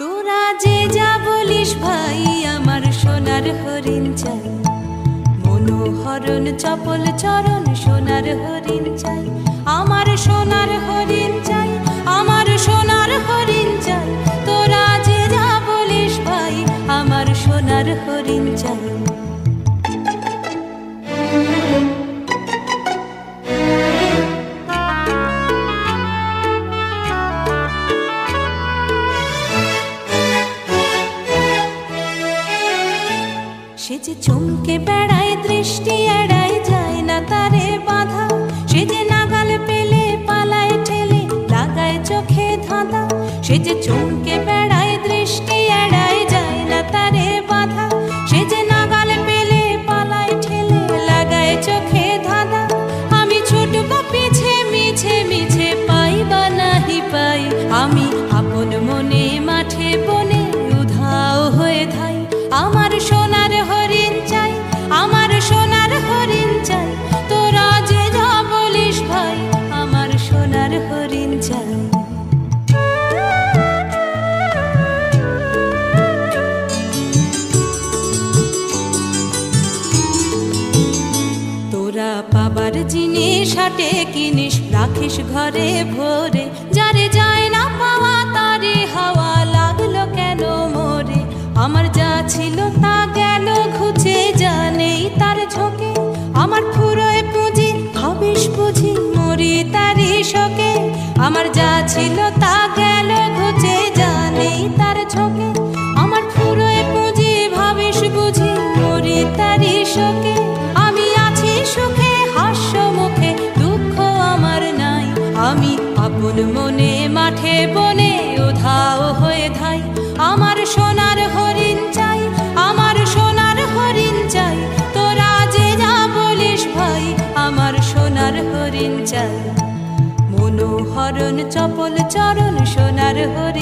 তোরা যে যা বলিস ভাই, আমার সোনার হরিণ চাই, মনোহরণ চপল চরণ সোনার হরিণ চাই, আমার সোনার হরিণ চাই, আমার সোনার হরিণ চাই। তোরা যে যা বলিস ভাই, আমার সোনার হরিণ চাই। সে যে চমকে বেড়ায়, দৃষ্টি এড়ায়, যায় না তারে বাধা। সে যে নাগাল পেলে পালায় ঠেলে, লাগায় চোখে ধাঁধা। সে যে চমকে বেড়ায়, দৃষ্টি এড়ায়, যায় না তারে বাধা। সে যে নাগাল পেলে পালায় ঠেলে, লাগায় চোখে ধাঁধা। আমি ছুটব পিছে মিছে মিছে, পাই বা নাহি পাই, আমি আপন মনে মাঠে বনে উধাও হয়ে ধাই। আমার সোনার হরিণ চাই, আমার সোনার হরিণ চাই। তোরা যে যা বলিস ভাই, আমার সোনার হরিণ চাই। তোরা পাবার জিনিস হাটে কিনিস, রাখিস ঘরে ভরে। যারে যায় না পাওয়া, তারে হাওয়া লাগলো কেন মোরে। আমার যা ছিল তা গেল ঘুচে, যা নেই তার ঝোঁকে। আমার ফুরোয় পুঁজি, ভাবিস বুঝি মরি তারি শোকে। আমার যা ছিল তা গেল ঘুচে, যা নেই তার ঝোঁকে। আমার ফুরোয় পুঁজি, ভাবিস বুঝি মরি তারি শোকে। আমি আছি সুখে হাস্য মুখে, দুঃখ আমার নাই। আমি আপন মনে মাঠে বনে উধাও হয়ে ধাই। আমার সোনার হরিণ চাই, আমার সোনার হরিণ চাই। তোরা যে যা বলিস ভাই, আমার সোনার হরিণ চাই। মনোহরণ চপল চরণ সোনার হরিণ।